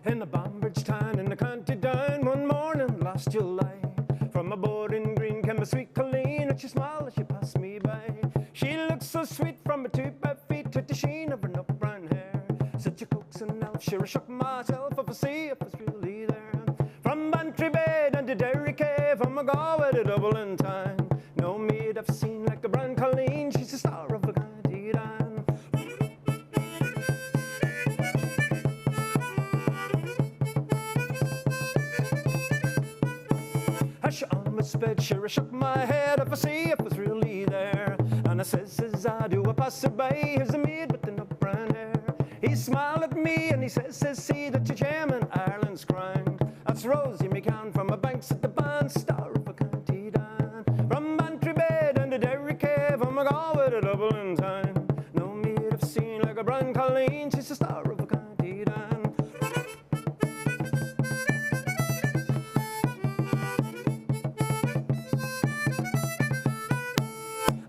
In the Bombridge town in the county down one morning last July, from a boarding green came a sweet Colleen, and she smiled as she passed me by. She looked so sweet from her 2 bare feet to the sheen of her nut brown hair. Such a coaxing elf, sure I shook myself off to see if it's really there. From Bantry Bay down to Derry Cave, from a Galway to Dublin town, no maid I've seen like a brown Colleen, she's the star of the county down. As she almost sped, sure I shook my head if I see if it's really there. And I says I do, I pass her by, here's the maid with the nut brown hair. He smiled at me and he says, see that you're jamming Ireland's crown. That's Rosie McCann from a banks at the band, star of a county down. From Bantry Bay down to Derry Cave, from a Galway to Dublin town, no maid I've seen like a brown Colleen, she's the star of a county down.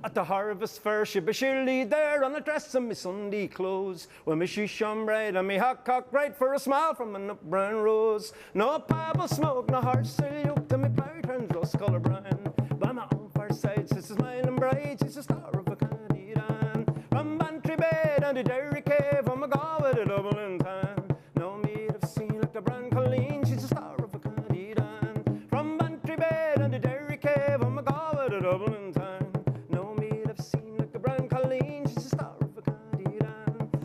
At the harvest fair, she'll be surely there on a dress and me Sunday clothes, with me shoes shone bright and me hat cocked right for a smile from a nut brown rose. No pipe will smoke, no horse salute, and me plough turns rust colour brown. By my own far side, she's smiling bright, she's the star of a county down. From Bantry Bay down to Derry Cave, from a Galway to Dublin town, no maid I've seen like the brown Colleen, she's the star of a county down. From Bantry Bay down to Derry Cave, from a Galway to Dublin town, seen like a brown Colleen, she's the star of a county down.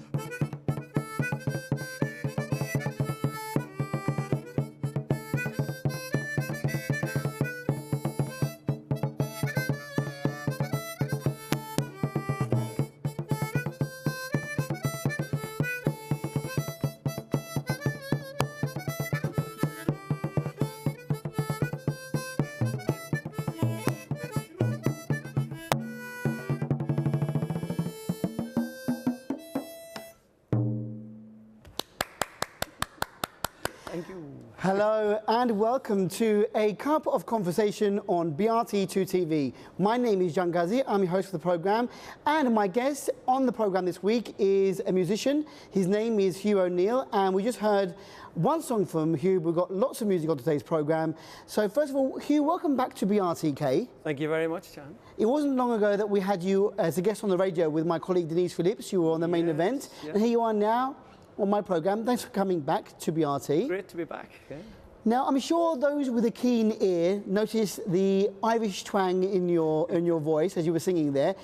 Thank you. Hello and welcome to A Cup of Conversation on BRT2 TV. My name is John Ghazi, I'm your host for the programme, and my guest on the programme this week is a musician. His name is Hugh O'Neill, and we just heard one song from Hugh. We've got lots of music on today's programme. So first of all, Hugh, welcome back to BRTK. Thank you very much, John. It wasn't long ago that we had you as a guest on the radio with my colleague Denise Phillips. You were on the main event, and here you are now on my programme. Thanks for coming back to BRT. Great to be back. Yeah. Now, I'm sure those with a keen ear noticed the Irish twang in your voice as you were singing there.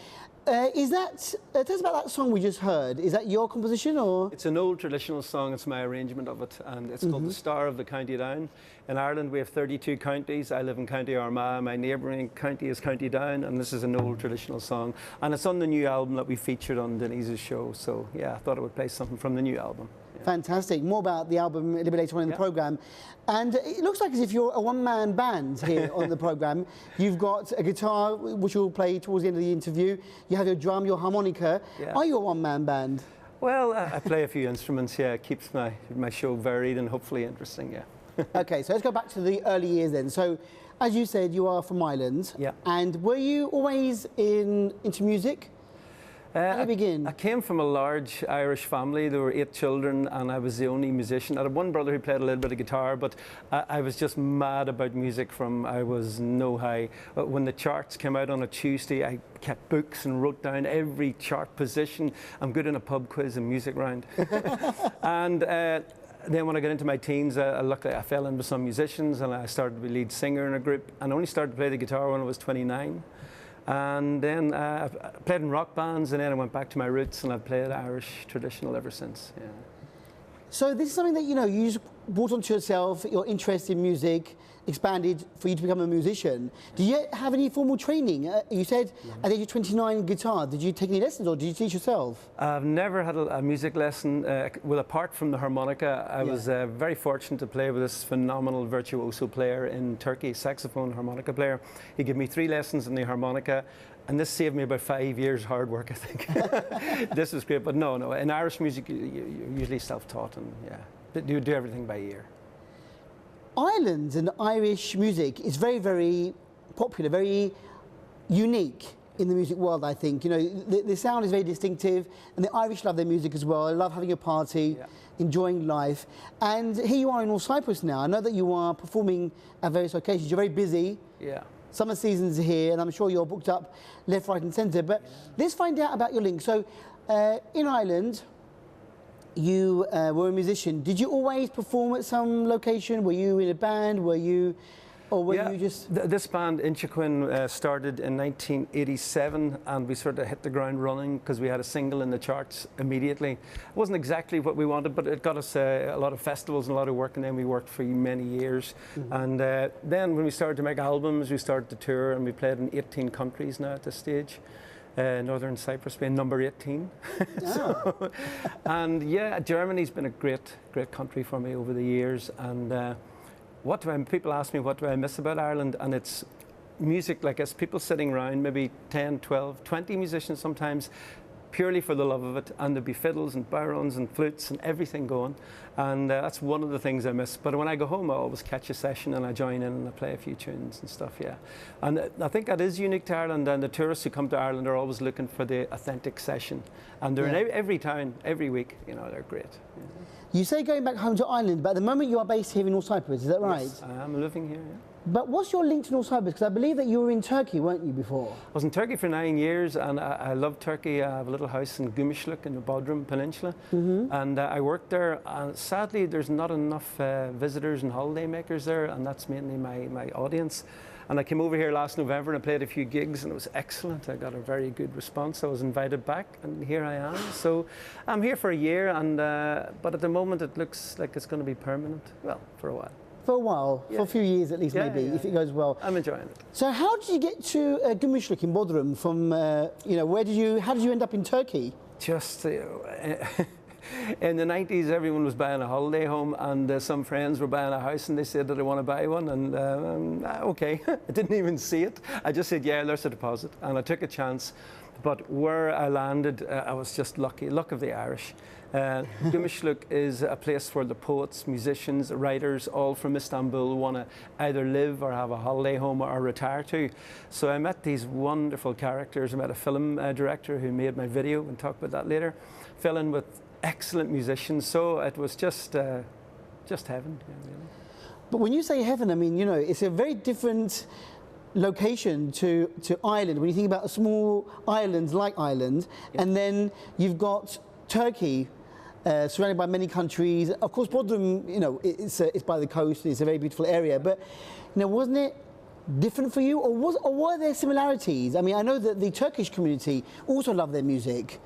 Tell us about that song we just heard. Is that your composition, or? It's an old traditional song. It's my arrangement of it, and it's called The Star of the County Down. In Ireland, we have 32 counties. I live in County Armagh. My neighbouring county is County Down, and this is an old traditional song. And it's on the new album that we featured on Denise's show. So, yeah, I thought I would play something from the new album. Yeah. Fantastic. More about the album a little bit later on in the programme. And it looks like as if you're a one-man band here on the programme. You've got a guitar, which you'll play towards the end of the interview. You have your drum, your harmonica. Yeah. Are you a one-man band? Well, I play a few instruments, yeah. It keeps my show varied and hopefully interesting, yeah. Okay, so let's go back to the early years then. So, as you said, you are from Ireland. Yeah. And were you always into music? How did you begin? I came from a large Irish family. There were 8 children, and I was the only musician. I had one brother who played a little bit of guitar, but I was just mad about music from I was no high. When the charts came out on a Tuesday, I kept books and wrote down every chart position. I'm good in a pub quiz and music round. And then when I got into my teens, luckily I fell in with some musicians, and I started to be lead singer in a group, and only started to play the guitar when I was 29. And then I played in rock bands, and then I went back to my roots, and I've played Irish traditional ever since. Yeah. So this is something that, you know, you just brought onto yourself, your interest in music expanded for you to become a musician. Do you have any formal training? You said at the age of 29 guitar. Did you take any lessons or did you teach yourself? I've never had a music lesson, well, apart from the harmonica. I was very fortunate to play with this phenomenal virtuoso player in Turkey, saxophone harmonica player. He gave me 3 lessons on the harmonica, and this saved me about 5 years hard work, I think. This was great, but no, in Irish music, you're usually self-taught, and you do everything by ear. Ireland and Irish music is very, very popular, very unique in the music world, I think. You know, the sound is very distinctive, and the Irish love their music as well. I love having a party, enjoying life. And here you are in North Cyprus now. I know that you are performing at various occasions. You're very busy. Yeah. Summer season's here, and I'm sure you're booked up left, right, and centre. But let's find out about your link. So, in Ireland, you were a musician. Did you always perform at some location? Were you in a band? Were you just... This band, Inchiquin, started in 1987, and we sort of hit the ground running because we had a single in the charts immediately. It wasn't exactly what we wanted, but it got us a lot of festivals and a lot of work, and then we worked for many years. And then when we started to make albums, we started to tour, and we played in 18 countries now at this stage. Northern Cyprus being number 18. So, and yeah, Germany's been a great country for me over the years. And people ask me what do I miss about Ireland, and it's music. Like, as people sitting around, maybe 10, 12, 20 musicians sometimes, purely for the love of it, and there'd be fiddles and byrons and flutes and everything going, and that's one of the things I miss. But when I go home, I always catch a session and I join in and I play a few tunes and stuff. And I think that is unique to Ireland, and the tourists who come to Ireland are always looking for the authentic session, and they're in every town every week. You know, they're great. You say going back home to Ireland, but at the moment you are based here in North Cyprus, is that right? Yes, I am living here. But what's your link to North Cyprus? Because I believe that you were in Turkey, weren't you, before? I was in Turkey for 9 years, and I love Turkey. I have a little house in Gümüşlük in the Bodrum Peninsula, and I worked there. And sadly, there's not enough visitors and holiday makers there, and that's mainly my audience. And I came over here last November and I played a few gigs, and it was excellent. I got a very good response. I was invited back, and here I am. So I'm here for a year, and but at the moment it looks like it's going to be permanent. Well, for a while. For a while, for a few years at least, maybe, if it goes well. I'm enjoying it. So how did you get to Gümüşlük in Bodrum? From you know, how did you end up in Turkey? Just in the 90s, everyone was buying a holiday home, and some friends were buying a house, and they said that I want to buy one, and okay, I didn't even see it. I just said, yeah, there's a deposit, and I took a chance. But where I landed, I was just lucky, luck of the Irish. Gümüşlük is a place where the poets, musicians, writers, all from Istanbul want to either live or have a holiday home or retire to. So I met these wonderful characters. I met a film director who made my video, and talk about that later. Fell in with excellent musicians, so it was just heaven. Really. But when you say heaven, I mean, you know, it's a very different location to Ireland. When you think about a small island like Ireland, and then you've got Turkey, surrounded by many countries. Of course, Bodrum, you know, it's by the coast. It's a very beautiful area. But you know, wasn't it different for you, or were there similarities? I mean, I know that the Turkish community also love their music.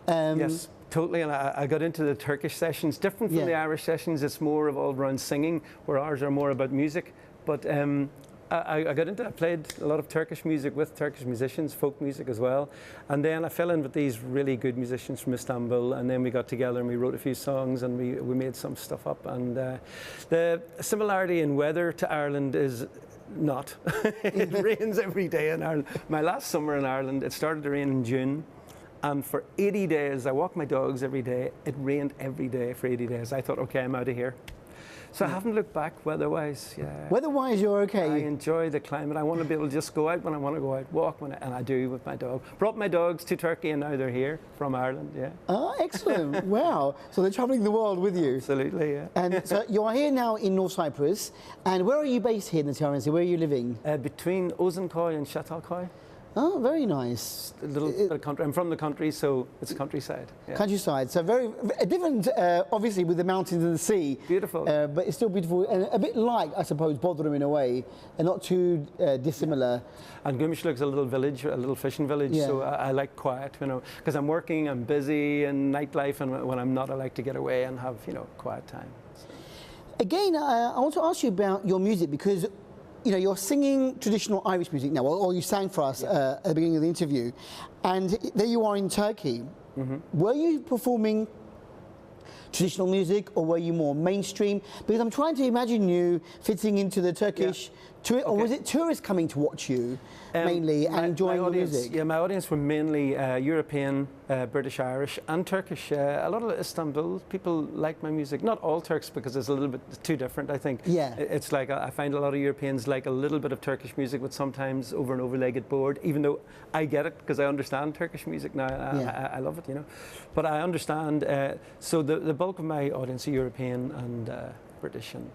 Yes, totally. And I got into the Turkish sessions, different from the Irish sessions. It's more of all around singing, where ours are more about music. But I played a lot of Turkish music with Turkish musicians, folk music as well. And then I fell in with these really good musicians from Istanbul, and then we got together and we wrote a few songs, and we made some stuff up. And the similarity in weather to Ireland is not. It rains every day in Ireland. My last summer in Ireland, it started to rain in June. And for 80 days, I walked my dogs every day. It rained every day for 80 days. I thought, okay, I'm out of here. So I haven't looked back weather-wise. Yeah. Weather-wise, you're okay. I enjoy the climate. I want to be able to just go out when I want to go out, walk and I do with my dog. Brought my dogs to Turkey, and now they're here from Ireland. Yeah. Oh, excellent! Wow. So they're travelling the world with you. Absolutely. Yeah. And so you are here now in North Cyprus. And where are you based here in the TRNC? Where are you living? Between Ozankoy and Çatalköy. Oh, very nice. A little bit of country. I'm from the country, so it's countryside. Yeah. Countryside, so very different, obviously, with the mountains and the sea. Beautiful. But it's still beautiful and a bit like, I suppose, Bodrum in a way, and not too dissimilar. And Gumishluck's a little village, a little fishing village, so I like quiet, you know, because I'm working, I'm busy in nightlife, and when I'm not, I like to get away and have, you know, quiet time. So. Again, I want to ask you about your music, because you know, you're singing traditional Irish music now, or you sang for us at the beginning of the interview, and there you are in Turkey. Mm-hmm. Were you performing traditional music, or were you more mainstream? Because I'm trying to imagine you fitting into the Turkish, or was it tourists coming to watch you mainly and enjoying the music? Yeah, my audience were mainly European, British, Irish, and Turkish. A lot of Istanbul people like my music. Not all Turks, because it's a little bit too different, I think. Yeah. It's like I find a lot of Europeans like a little bit of Turkish music, but sometimes over and over they get bored, even though I get it because I understand Turkish music now. I love it, you know. But I understand, so the bulk of my audience are European and British and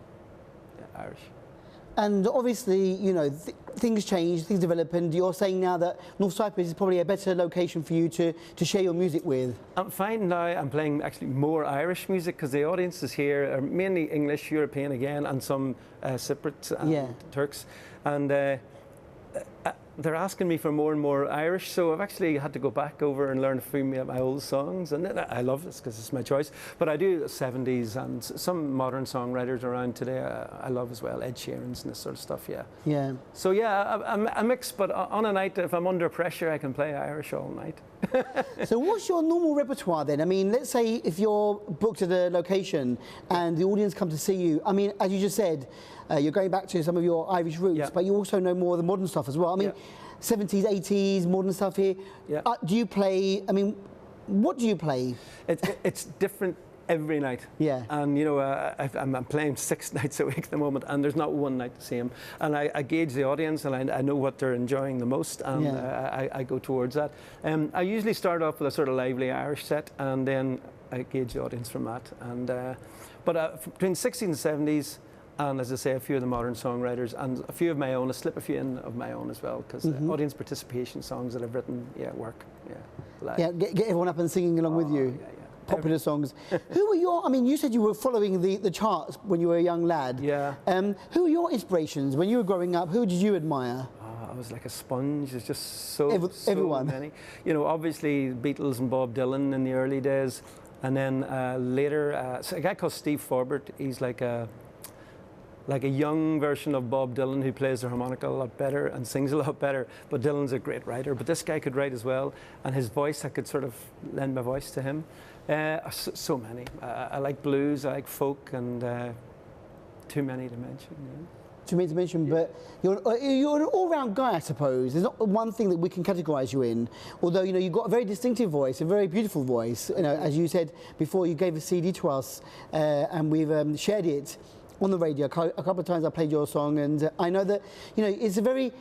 Irish. And obviously, you know, things change, things develop, and you're saying now that North Cyprus is probably a better location for you to share your music with. I'm finding now I'm playing actually more Irish music, because the audiences here are mainly English, European again, and some Cypriots and Turks. And they're asking me for more and more Irish, so I've actually had to go back over and learn a few of my old songs, and I love this because it's my choice. But I do 70s and some modern songwriters around today I love as well, Ed Sheeran's and this sort of stuff, yeah. So yeah, I'm a mix, but on a night, if I'm under pressure, I can play Irish all night. So what's your normal repertoire then? I mean, let's say if you're booked at a location and the audience come to see you, I mean, as you just said, you're going back to some of your Irish roots, but you also know more of the modern stuff as well. I mean, 70s, 80s, modern stuff here. Do you play, I mean, what do you play? It's different every night. Yeah. And you know, I'm playing 6 nights a week at the moment, and there's not one night the same. And I gauge the audience, and I know what they're enjoying the most, and I go towards that. I usually start off with a sort of lively Irish set, and then I gauge the audience from that. And but between 60s and 70s, and as I say, a few of the modern songwriters, and a few of my own. I slip a few in of my own as well, because audience participation songs that I've written, work. Get everyone up and singing along with you. Popular songs. Who were your, I mean, you said you were following the charts when you were a young lad. Yeah. Who were your inspirations when you were growing up? Who did you admire? I was like a sponge. There's just so everyone. Many. You know, obviously Beatles and Bob Dylan in the early days, and then later, a guy called Steve Forbert. He's like a young version of Bob Dylan, who plays the harmonica a lot better and sings a lot better. But Dylan's a great writer. But this guy could write as well, and his voice, I could sort of lend my voice to him. So many. I like blues, I like folk, and too many to mention. Too many to mention, but you're an all-round guy, I suppose. There's not one thing that we can categorise you in. Although, you know, you've got a very distinctive voice, a very beautiful voice. You know, as you said before, you gave a CD to us, and we've shared it on the radio. A couple of times I played your song, and I know that, you know, it's a very,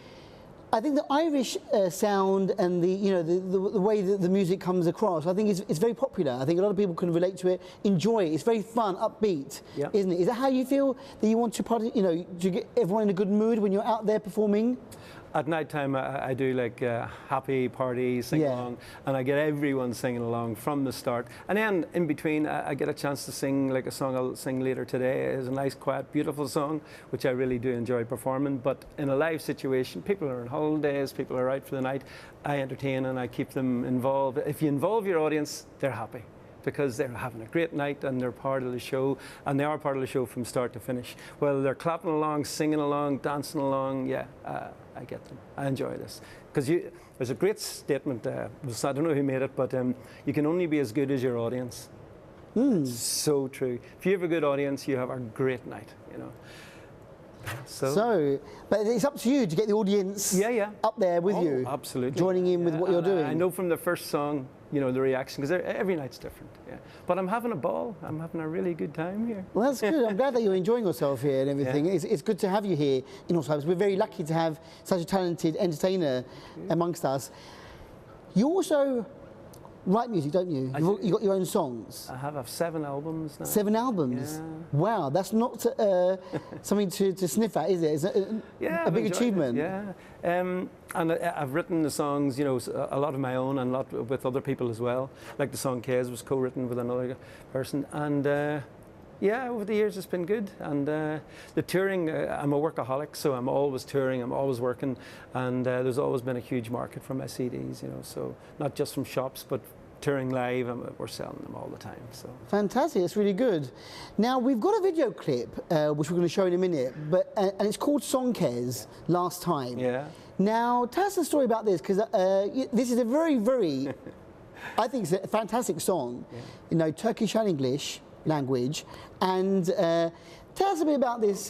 I think the Irish sound and the way that the music comes across, I think it's very popular. I think a lot of people can relate to it, enjoy it. It's very fun, upbeat, isn't it? Is that how you feel, that you want to, you know, to get everyone in a good mood when you're out there performing? At night time, I do like happy party, sing along, and I get everyone singing along from the start. And then in between, I get a chance to sing like a song I'll sing later today. It's a nice, quiet, beautiful song, which I really do enjoy performing. But in a live situation, people are on holidays, people are out for the night. I entertain and I keep them involved. If you involve your audience, they're happy, because they're having a great night and they're part of the show, and they are part of the show from start to finish. Well, they're clapping along, singing along, dancing along, I get them. I enjoy this. Because there's a great statement, I don't know who made it, but you can only be as good as your audience. So true. If you have a good audience, you have a great night, you know. So, but it's up to you to get the audience up there with you. Absolutely. Joining in with what you're doing. I know from the first song, you know, the reaction, because every night's different. But I'm having a ball. I'm having a really good time here. Well, that's good. I'm glad that you're enjoying yourself here and everything. It's good to have you here in North Cyprus. We're very lucky to have such a talented entertainer amongst us. You also write music, don't you? You've got your own songs. I have 7 albums now. 7 albums? Yeah. Wow, that's not something to sniff at, is it? Is it a big achievement? Yeah. And I've written the songs, you know, a lot of my own and a lot with other people as well. Like the SongKez was co-written with another person. And yeah, over the years it's been good. And the touring, I'm a workaholic, so I'm always touring, I'm always working. And there's always been a huge market for my CDs, you know, so not just from shops, but touring live, and we're selling them all the time. So fantastic, it's really good. Now we've got a video clip which we're going to show in a minute, but and it's called SongKez, Last Time. Yeah. Now tell us the story about this, because this is a very I think it's a fantastic song. Yeah. You know, Turkish and English language, and tell us a bit about this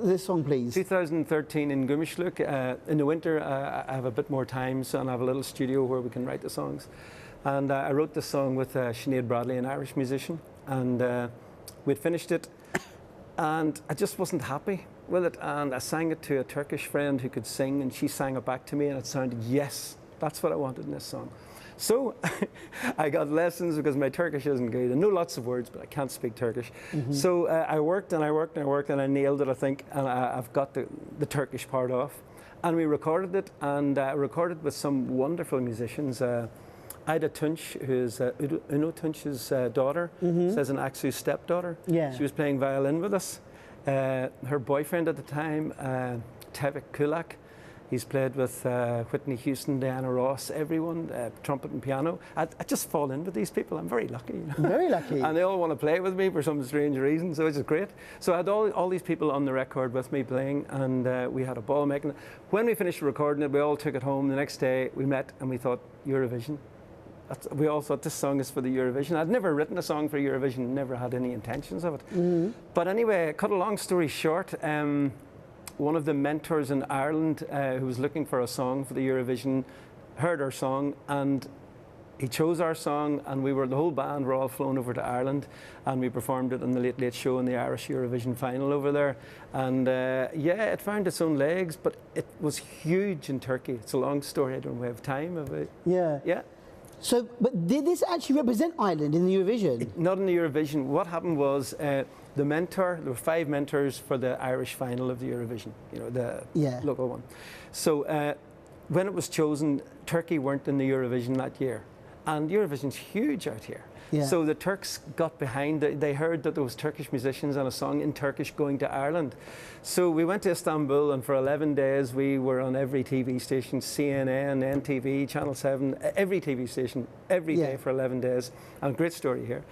this song, please. 2013 in Gummischluck. In the winter, I have a bit more time, so and I have a little studio where we can write the songs. And I wrote this song with Sinead Bradley, an Irish musician, and we'd finished it, and I just wasn't happy with it, and I sang it to a Turkish friend who could sing, and she sang it back to me, and it sounded, yes, that's what I wanted in this song. So I got lessons because my Turkish isn't good. I know lots of words, but I can't speak Turkish. Mm-hmm. So I worked and I worked and I worked, and I nailed it, I think, and I've got the Turkish part off. And we recorded it, and recorded with some wonderful musicians. Ida Tunç, who's Uno Tunç's daughter, says an Aksu's stepdaughter. Yeah. She was playing violin with us. Her boyfriend at the time, Tevfik Kulak, he's played with Whitney Houston, Diana Ross, everyone, trumpet and piano. I just fall in with these people. I'm very lucky. You know? Very lucky. And they all want to play with me for some strange reason, so which is great. So I had all these people on the record with me playing, and we had a ball making it. When we finished recording it, we all took it home. The next day we met and we thought, Eurovision. We all thought this song is for the Eurovision. I'd never written a song for Eurovision, never had any intentions of it. Mm-hmm. But anyway, cut a long story short, one of the mentors in Ireland who was looking for a song for the Eurovision heard our song, and he chose our song, and the whole band were all flown over to Ireland, and we performed it on the Late Late Show in the Irish Eurovision final over there. And yeah, it found its own legs, but it was huge in Turkey. It's a long story, I don't have time of it. Yeah. Yeah. So, but did this actually represent Ireland in the Eurovision? Not in the Eurovision. What happened was there were 5 mentors for the Irish final of the Eurovision, you know, the local one. So when it was chosen, Turkey weren't in the Eurovision that year. And Eurovision's huge out here. Yeah. So the Turks got behind it. They heard that there was Turkish musicians and a song in Turkish going to Ireland. So we went to Istanbul, and for 11 days we were on every TV station, CNN, NTV, Channel 7, every TV station, every day for 11 days. And great story here.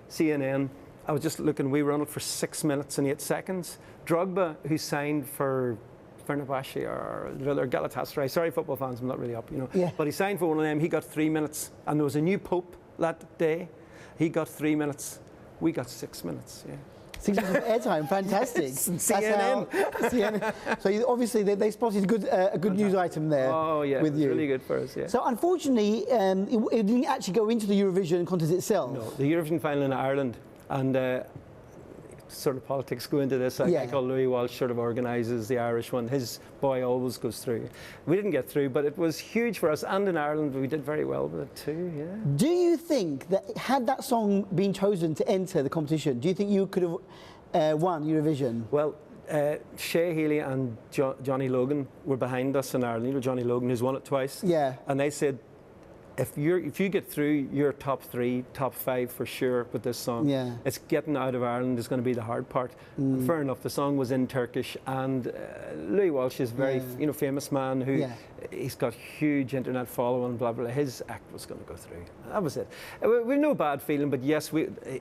CNN, I was just looking, we were on it for 6 minutes and 8 seconds. Drogba, who signed for Fenerbahce or Galatasaray, sorry football fans, I'm not really up, you know. Yeah. But he signed for one of them, he got 3 minutes. And there was a new pope that day, he got 3 minutes, we got 6 minutes, yeah. 6 minutes of airtime, fantastic. CNN. CNN. So obviously they spotted a good news item there. Oh yeah, with it was really good for us, yeah. So unfortunately, it didn't actually go into the Eurovision contest itself. No, the Eurovision final in Ireland, and sort of politics go into this. A guy called Louis Walsh sort of organises the Irish one. His boy always goes through. We didn't get through, but it was huge for us. And in Ireland, we did very well with it too, yeah. Do you think that had that song been chosen to enter the competition, do you think you could have won Eurovision? Well, Shea Healy and Johnny Logan were behind us in Ireland. You know Johnny Logan, who's won it twice? Yeah. And they said, if you get through, you're top 3, top 5 for sure with this song. Yeah. It's getting out of Ireland is going to be the hard part. And fair enough, the song was in Turkish, and Louis Walsh is very famous man who he's got huge internet following, blah blah. His act was going to go through. That was it. We've no bad feeling, but yes,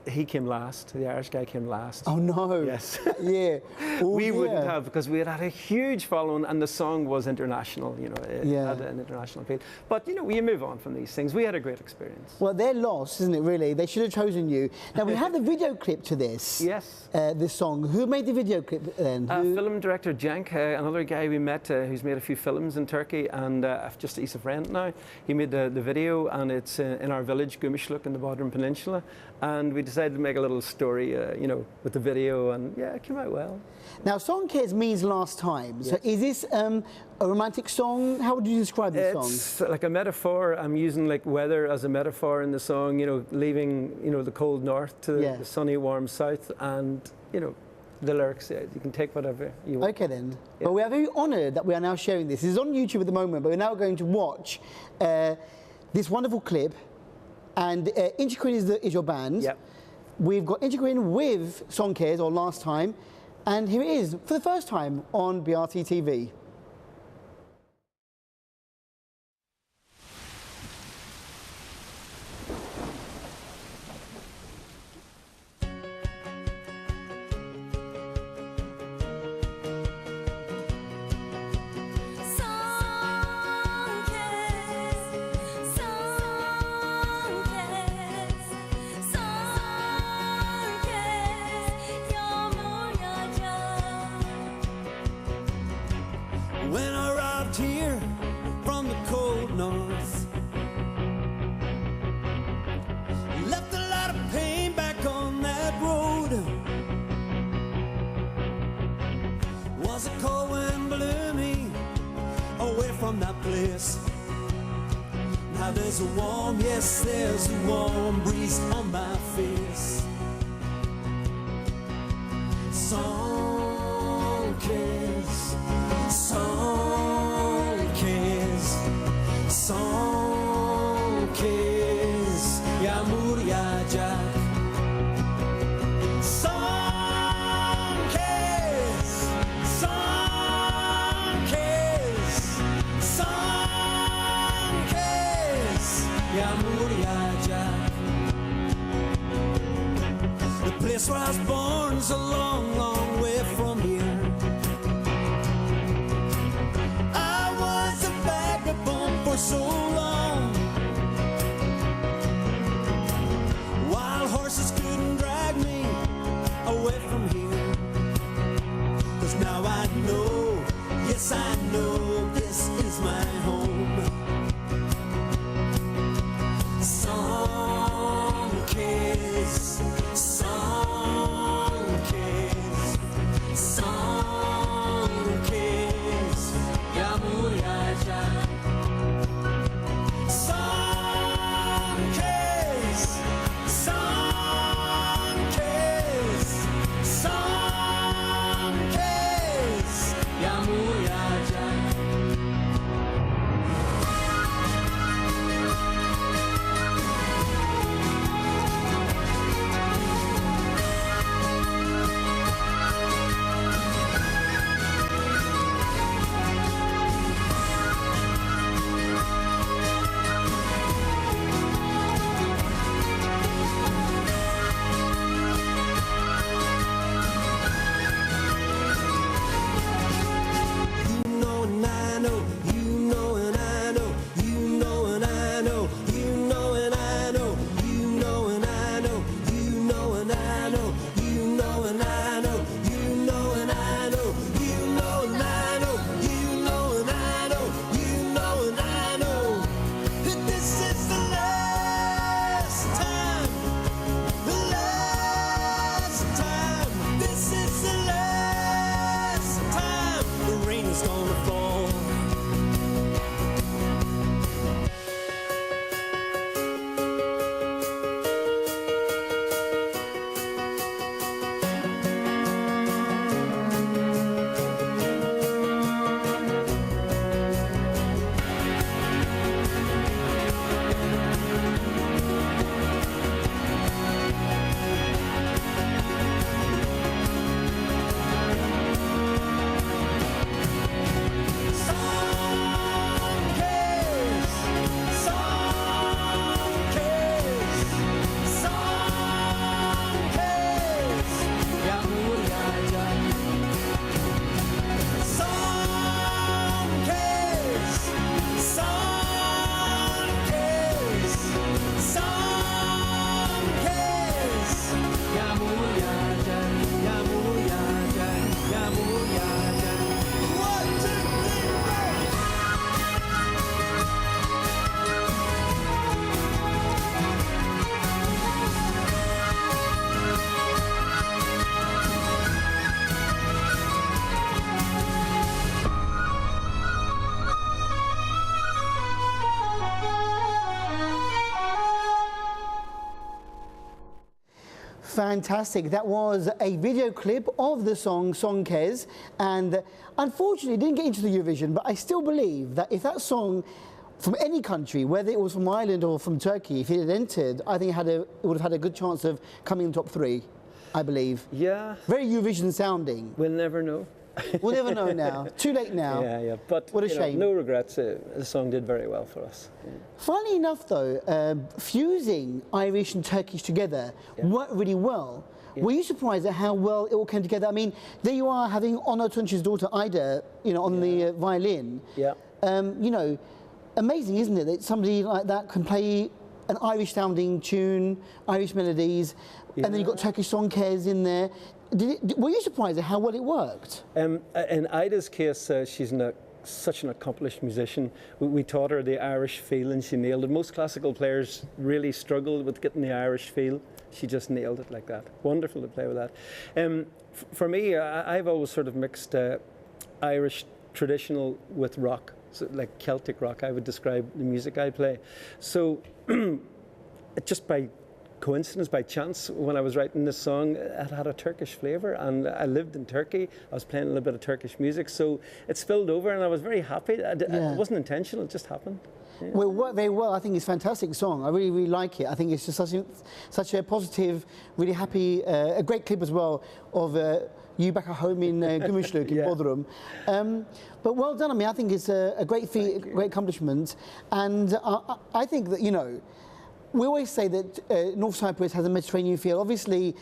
he came last. The Irish guy came last. Oh no. Yes. Yeah. Oh, we wouldn't have, because we had a huge following, and the song was international. You know, it had an international appeal. But you know, you move on from these things. We had a great experience. Well, their loss, isn't it, really? They should have chosen you. Now, we have the video clip to this. Yes. This song. Who made the video clip then? Film director Cenk, another guy we met who's made a few films in Turkey, and he's a friend now. He made the video, and it's in our village, Gumishlook, in the Bodrum Peninsula. And we decided to make a little story, you know, with the video, and yeah, it came out well. Now, SongKez means last time. Yes. So is this a romantic song? How would you describe this song? It's like a metaphor. I'm using like weather as a metaphor in the song, you know, leaving, you know, the cold north to the sunny, warm south, and, you know, the lyrics, you can take whatever you want. Okay then. Yeah. Well, we are very honoured that we are now sharing this. It's on YouTube at the moment, but we're now going to watch this wonderful clip. And Inchiquin is your band. Yep. We've got Inchiquin with SongKez, or Last Time. And here it is, for the first time on BRT TV. When I arrived here from the cold north, left a lot of pain back on that road. Was a cold wind blew me away from that place. Now there's a warm, yes, there's a warm breeze on my face. SongKez, SongKez, SongKez, Yamur Yajak. SongKez, SongKez, SongKez, Yamur Yajak. The place where I was born is a long, long way from here. For so long, wild horses couldn't drag me away from here. 'Cause now I know, yes I know, this is my home. SongKez, SongKez, SongKez, Yamur Yajak. Fantastic. That was a video clip of the song SongKez, and unfortunately it didn't get into the Eurovision, but I still believe that if that song from any country, whether it was from Ireland or from Turkey, if it had entered, I think it would have had a good chance of coming in the top 3, I believe. Yeah. Very Eurovision sounding. We'll never know. We'll never know now. Too late now. Yeah. But what a shame. No regrets. The song did very well for us. Yeah. Funnily enough, though, fusing Irish and Turkish together worked really well. Yeah. Were you surprised at how well it all came together? I mean, there you are having Onur Tunç's daughter Ida, on the violin. Yeah. Amazing, isn't it, that somebody like that can play an Irish-sounding tune, Irish melodies, and then you've got Turkish SongKez in there. Were you surprised at how well it worked? In Ida's case, she's such an accomplished musician. We taught her the Irish feel and she nailed it. Most classical players really struggle with getting the Irish feel. She just nailed it like that. Wonderful to play with that. For me, I've always sort of mixed Irish traditional with rock. So like Celtic rock, I would describe the music I play. So just by coincidence, by chance, when I was writing this song, it had a Turkish flavour, and I lived in Turkey. I was playing a little bit of Turkish music, so it spilled over, and I was very happy. It wasn't intentional; it just happened. Yeah. Well, it worked very well. I think it's a fantastic song. I really, really like it. I think it's just such a positive, really happy, a great clip as well of you back at home in Gümüşlük in Bodrum. But well done. I mean, I think it's a great feat, great accomplishment, and I think that we always say that North Cyprus has a Mediterranean feel. Obviously,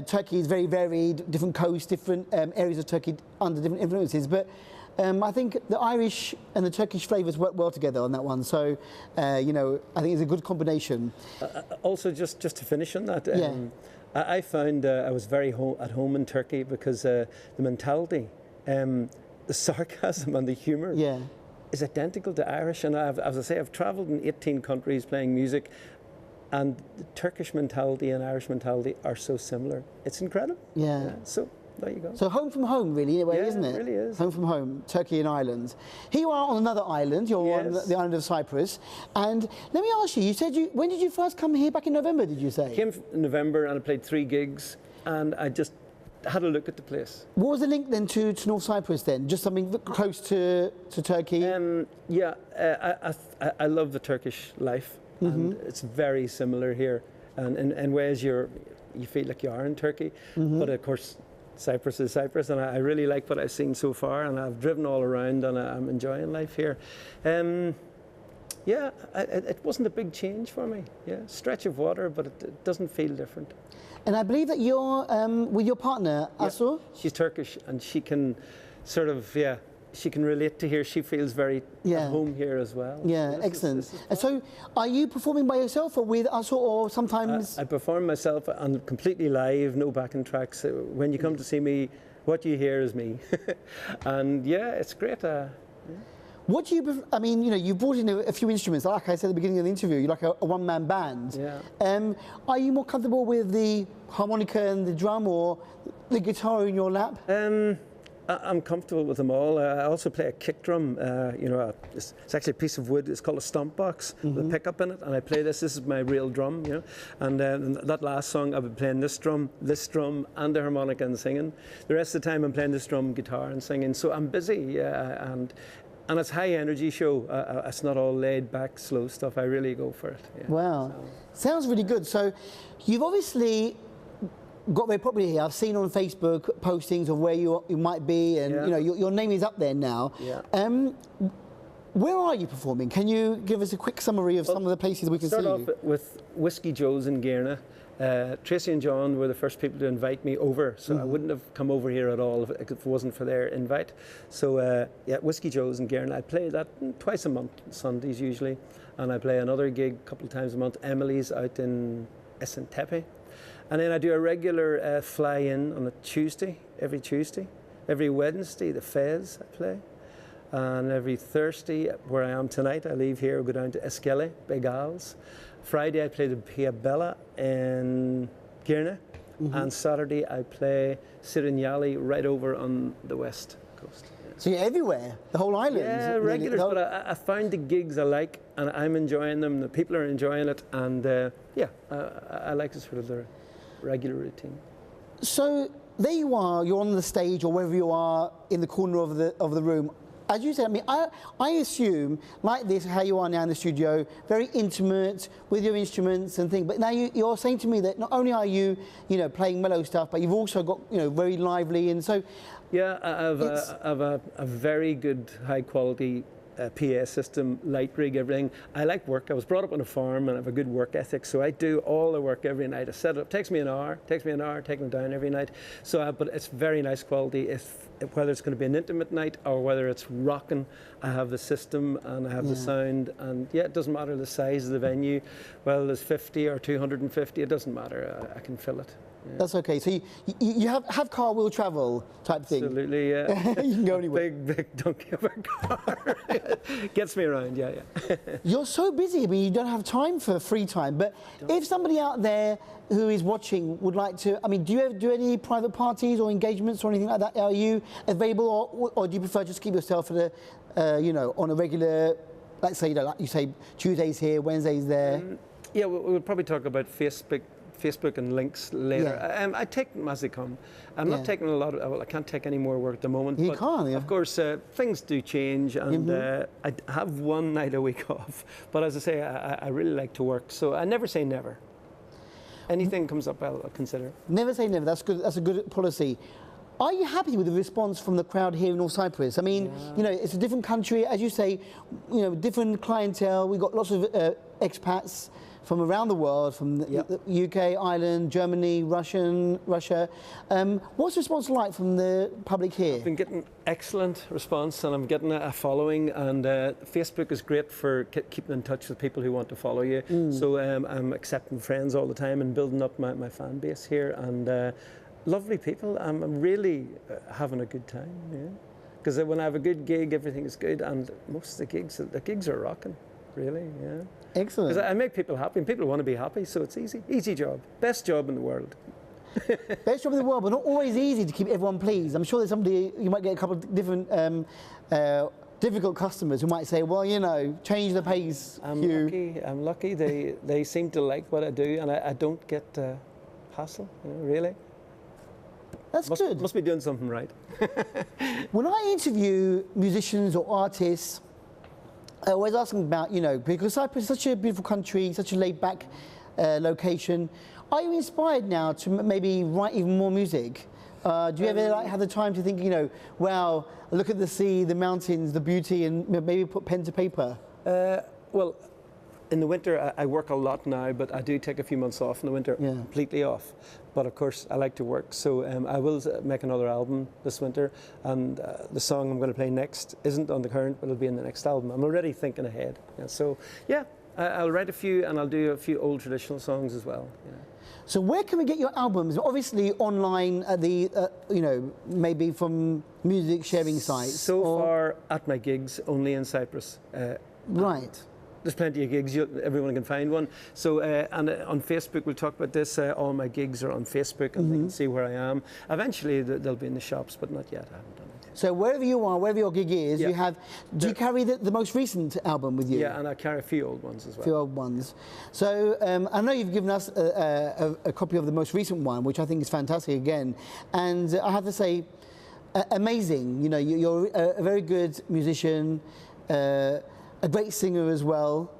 Turkey is very varied, different coasts, different areas of Turkey under different influences. But I think the Irish and the Turkish flavours work well together on that one. So, I think it's a good combination. Also, just to finish on that, I found I was very at home in Turkey because the mentality, the sarcasm and the humour is identical to Irish. And as I say, I've travelled in 18 countries playing music. And the Turkish mentality and Irish mentality are so similar. It's incredible. Yeah. So there you go. So home from home, really, in a way, isn't it? It really is. Home from home, Turkey and Ireland. Here you are on another island. You're on the island of Cyprus. And let me ask you, you said when did you first come here? Back in November, did you say? Came in November and I played 3 gigs and I just had a look at the place. What was the link then to North Cyprus then? Just something close to Turkey? I love the Turkish life. And it's very similar here, and in ways you feel like you are in Turkey, but of course Cyprus is Cyprus, and I really like what I've seen so far, and I've driven all around, and I'm enjoying life here. It wasn't a big change for me. Stretch of water, but it doesn't feel different. And I believe that you're with your partner, Asur? She's Turkish, and she can sort of she can relate to here. She feels very at home here as well. Yeah, so excellent. And so, are you performing by yourself or with us, or sometimes? I perform myself and completely live, no backing tracks. When you come to see me, what you hear is me. And it's great. What do you? I mean, you brought in a few instruments. Like I said at the beginning of the interview, you're like a one-man band. Yeah. Are you more comfortable with the harmonica and the drum, or the guitar in your lap? I'm comfortable with them all. I also play a kick drum. It's actually a piece of wood. It's called a stomp box with a pickup in it, and I play this. This is my real drum, And that last song, I've been playing this drum, and the harmonica and singing. The rest of the time, I'm playing this drum, guitar, and singing. So I'm busy, and it's high energy show. It's not all laid back, slow stuff. I really go for it. Yeah. Wow, sounds really good. So, you've obviously got very popular here. I've seen on Facebook postings of where you might be, and your name is up there now. Yeah. Where are you performing? Can you give us a quick summary of some of the places we can see you? Start off with Whiskey Joe's in Gearna. Tracy and John were the first people to invite me over, so I wouldn't have come over here at all if it wasn't for their invite. So Whiskey Joe's in Gearna. I play that twice a month, Sundays usually, and I play another gig a couple of times a month. Emily's out in Esentepe. And then I do a regular fly-in on a Tuesday, every Wednesday, the Fez I play, and every Thursday, where I am tonight, I leave here, go down to Eskele, Begals. Friday I play the Pia Bella in Gearna, and Saturday I play Sirinyali right over on the west coast. So you're everywhere, the whole island? Yeah, regulars, but I found the gigs I like, and I'm enjoying them, the people are enjoying it, and I like to sort of regular routine. So there you are, you're on the stage or wherever you are in the corner of the room. As you said, I mean, I assume, like this, how you are now in the studio, very intimate with your instruments and things. But now you're saying to me that not only are you, playing mellow stuff, but you've also got, very lively. And so, yeah, I have a very good, high quality PA system, light rig, everything. I like work. I was brought up on a farm and I have a good work ethic, so I do all the work every night. I set it up. Takes me an hour, taking it down every night. So, but it's very nice quality. Whether it's going to be an intimate night or whether it's rocking, I have the system and I have the sound, and yeah, it doesn't matter the size of the venue. Well, there's 50 or 250, it doesn't matter. I can fill it. Yeah. That's okay. So you have car will travel type thing. Absolutely, yeah. You can go anywhere. Big donkey of a car. Gets me around, yeah. You're so busy. I mean, you don't have time for free time. But if somebody out there who is watching would like to, I mean, do you ever do any private parties or engagements or anything like that? Are you available, or do you prefer just keep yourself at on a regular, let's say, like you say, Tuesdays here, Wednesdays there? Yeah, we'll probably talk about Facebook and links later. Yeah. I take them as they come. I'm not taking a lot of, well, I can't take any more work at the moment. You but can't, yeah. Of course, things do change, and I have one night a week off. But as I say, I really like to work, so I never say never. Anything comes up, I'll consider. Never say never. That's good. That's a good policy. Are you happy with the response from the crowd here in North Cyprus? I mean, it's a different country, as you say, different clientele. We've got lots of expats from around the world, from the UK, Ireland, Germany, Russia. What's the response like from the public here? I've been getting excellent response, and I'm getting a following, and Facebook is great for keeping in touch with people who want to follow you. So I'm accepting friends all the time and building up my fan base here, and lovely people. I'm really having a good time, because when I have a good gig, everything is good, and most of the gigs are rocking, really, yeah. Excellent. Because I make people happy, and people want to be happy, so it's easy job, best job in the world. Best job in the world, but not always easy to keep everyone pleased. I'm sure there's somebody, you might get a couple of different difficult customers who might say, well, change the pace, Hugh. I'm lucky. They seem to like what I do, and I don't get hassle, really. That's good. Must be doing something right. When I interview musicians or artists, I always ask them about, because Cyprus is such a beautiful country, such a laid-back location. Are you inspired now to maybe write even more music? Do you ever have the time to think, wow, look at the sea, the mountains, the beauty, and maybe put pen to paper? Well, in the winter, I work a lot now, but I do take a few months off in the winter, completely off. But of course, I like to work, so I will make another album this winter, and the song I'm going to play next isn't on the current, but it'll be in the next album. I'm already thinking ahead. So I'll write a few, and I'll do a few old traditional songs as well. So where can we get your albums? Obviously online at the, maybe from music sharing sites. So far at my gigs, only in Cyprus. Right. There's plenty of gigs, everyone can find one. So, and on Facebook, we'll talk about this. All my gigs are on Facebook, and they can see where I am. Eventually, they'll be in the shops, but not yet. I haven't done it. So wherever you are, wherever your gig is, you have. Do you carry the most recent album with you? Yeah, and I carry a few old ones as well. A few old ones. So I know you've given us a copy of the most recent one, which I think is fantastic again. And I have to say, amazing. You're a very good musician. A great singer as well,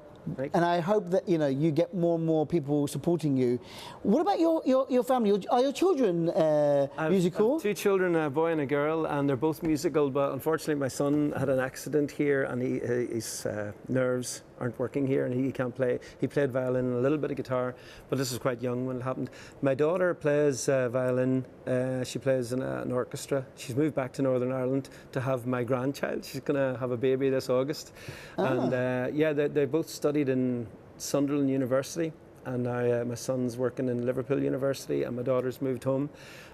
and I hope that you get more and more people supporting you. What about your family? Are your children musical? I have 2 children, a boy and a girl, and they're both musical. But unfortunately, my son had an accident here, and his nerves aren't working here, and he can't play. He played violin and a little bit of guitar, but this was quite young when it happened. My daughter plays violin. She plays in an orchestra. She's moved back to Northern Ireland to have my grandchild. She's going to have a baby this August. And they both studied in Sunderland University, and now my son's working in Liverpool University, and my daughter's moved home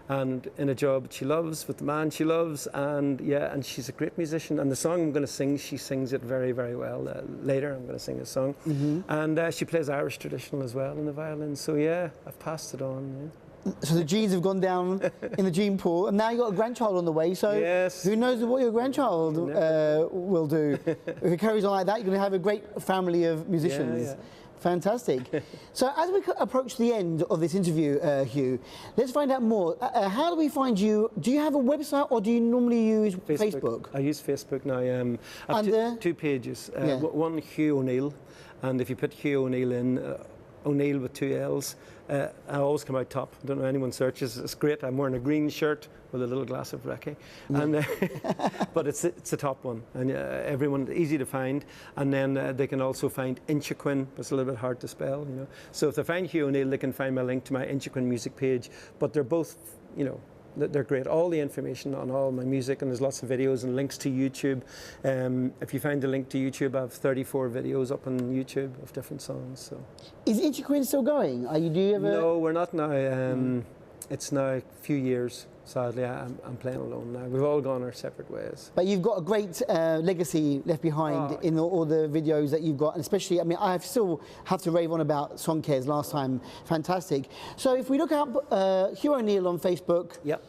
and in a job she loves with the man she loves, and she's a great musician. And the song I'm going to sing, she sings it very, very well. Later I'm going to sing a song, and she plays Irish traditional as well in the violin. So I've passed it on. So the genes have gone down in the gene pool, and now you've got a grandchild on the way, so who knows what your grandchild will do. If it carries on like that, you're going to have a great family of musicians. Fantastic. So as we approach the end of this interview, Hugh, let's find out more. How do we find you? Do you have a website or do you normally use Facebook? I use Facebook now. I have two pages. One, Hugh O'Neill, and if you put Hugh O'Neill in, O'Neill with 2 L's, I always come out top. I don't know anyone searches. It's great. I'm wearing a green shirt with a little glass of raki, and but it's the top one, and everyone easy to find. And then they can also find Inchiquin, but it's a little bit hard to spell, you know. So if they find Hugh O'Neill, they can find my link to my Inchiquin music page. But they're both, you know, they're great. All the information on all my music, and there's lots of videos and links to YouTube. If you find the link to YouTube, I have 34 videos up on YouTube of different songs. So, is Inchiquin still going? Do you ever? No, we're not now. It's now a few years. Sadly, I'm playing alone now. We've all gone our separate ways. But you've got a great legacy left behind in all the videos that you've got, and especially, I mean, I still have to rave on about SongKez last time. Fantastic. So if we look up Hugh O'Neill on Facebook. Yep.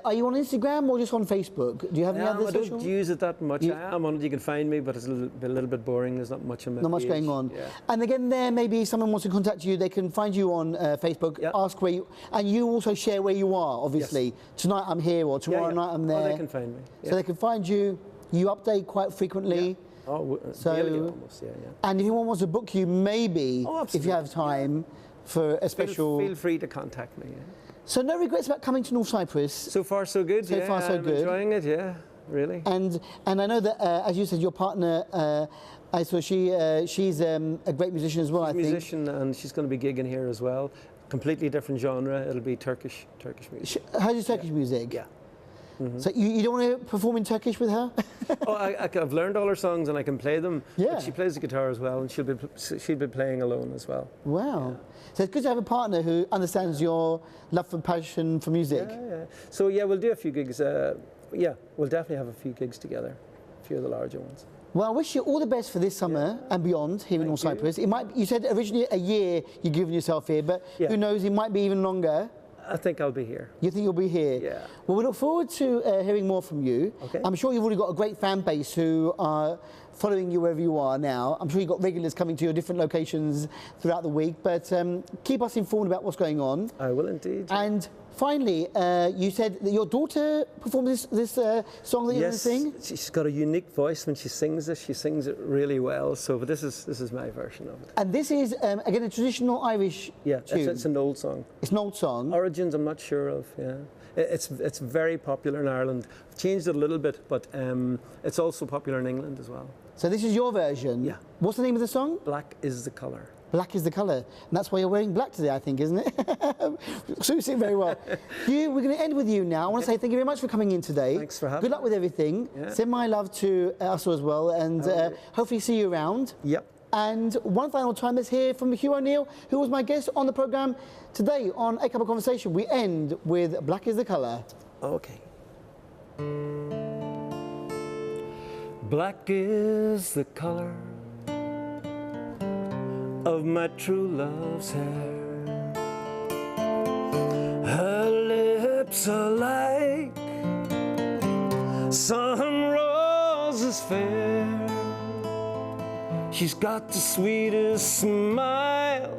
Are you on Instagram or just on Facebook? Do you have any other social? I don't use it that much. I am on it. You can find me, but it's a little bit boring. There's not much on my Not much page. going on. Yeah. And again, there maybe if someone wants to contact you, they can find you on Facebook. Yep. Ask where you, and you also share where you are. Obviously, yes. Tonight I'm here, or tomorrow night I'm there. Oh, they can find me. Yeah. So they can find you. You update quite frequently. Yeah. Oh, daily almost. Yeah. And if anyone wants to book you, maybe if you have time for a special. Feel free to contact me. Yeah. So no regrets about coming to North Cyprus? So far, so good. So far, so I'm good. Enjoying it, yeah, really. And I know that, as you said, your partner, I saw she's a great musician as well, I think. Musician, and she's going to be gigging here as well. Completely different genre. It'll be Turkish music. How's your Turkish music? Yeah. Mm-hmm. So you don't want to perform in Turkish with her? I've learned all her songs and I can play them. Yeah. But she plays the guitar as well, and she'll be playing alone as well. Wow. Yeah. So it's good to have a partner who understands your love and passion for music. Yeah. So yeah, we'll do a few gigs. We'll definitely have a few gigs together, a few of the larger ones. Well, I wish you all the best for this summer and beyond here in North Cyprus. It might. You said originally a year you're giving yourself here, but who knows? It might be even longer. I think I'll be here. You think you'll be here? Yeah. Well, we look forward to hearing more from you. Okay. I'm sure you've already got a great fan base who are following you wherever you are now. I'm sure you've got regulars coming to your different locations throughout the week, but keep us informed about what's going on. I will indeed. And finally, you said that your daughter performed this song that you're going to sing? Yes, she's got a unique voice when she sings this. She sings it really well. So but this is my version of it. And this is, again, a traditional Irish tune. It's an old song. It's an old song. Origins, I'm not sure of, yeah. It's very popular in Ireland. I've changed it a little bit, but it's also popular in England as well. So this is your version? Yeah. What's the name of the song? Black is the colour. Black is the colour. And that's why you're wearing black today, I think, isn't it? Suits it very well. Hugh, we're going to end with you now. I want to say thank you very much for coming in today. Thanks for having me. Good luck with everything. Yeah. Send my love to us as well, and hopefully see you around. Yep. And one final time, let's hear from Hugh O'Neill, who was my guest on the programme today on A Cup of Conversation. We end with Black is the Colour. Okay. Black is the colour of my true love's hair. Her lips are like some roses fair. She's got the sweetest smile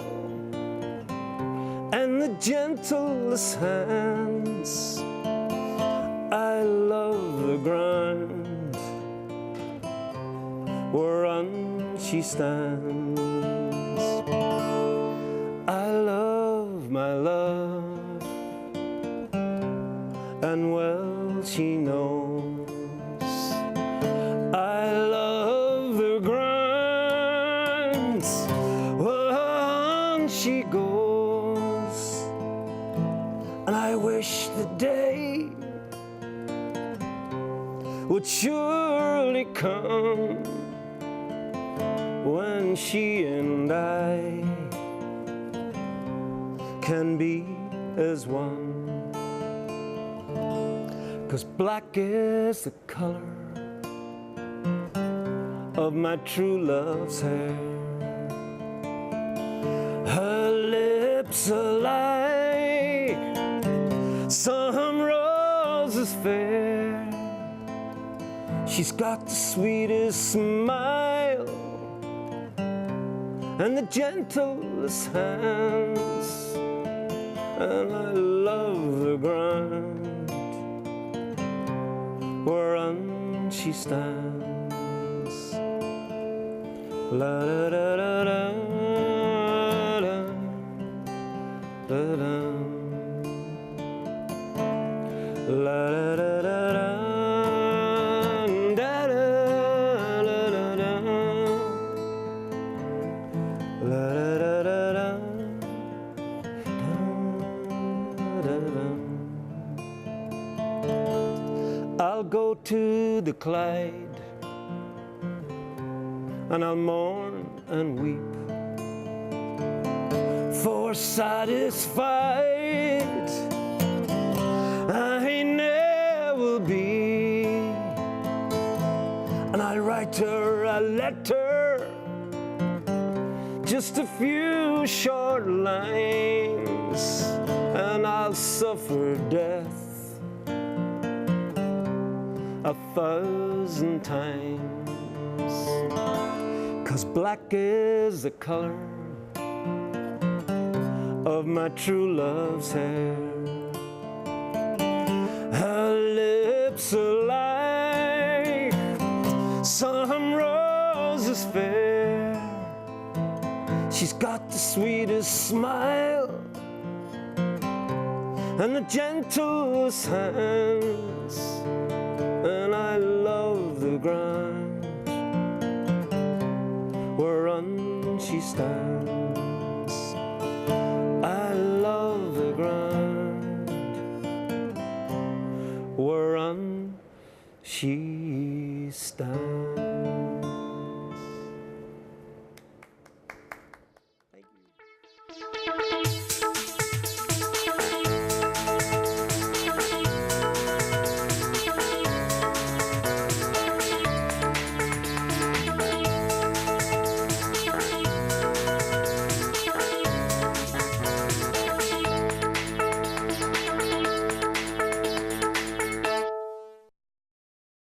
and the gentlest hands. I love the ground whereon she stands. I love my love, and well she knows. I love the ground whereon she goes, and I wish the day would surely come when she and I can be as one. 'Cause black is the color of my true love's hair. Her lips are like some roses fair. She's got the sweetest smile and the gentlest hands, and I love the ground whereon she stands. La da da da da da da da. La da da da da da da da da da. La da da da da da da. I'll go to the Clyde and I'll mourn and weep, for satisfied I never be, and I'll write her a letter, just a few short lines, and I'll suffer death 1,000 times, 'cause black is the color of my true love's hair. Her lips are like some roses fair. She's got the sweetest smile and the gentlest hands, and I love the ground whereon she stands. I love the ground whereon she stands.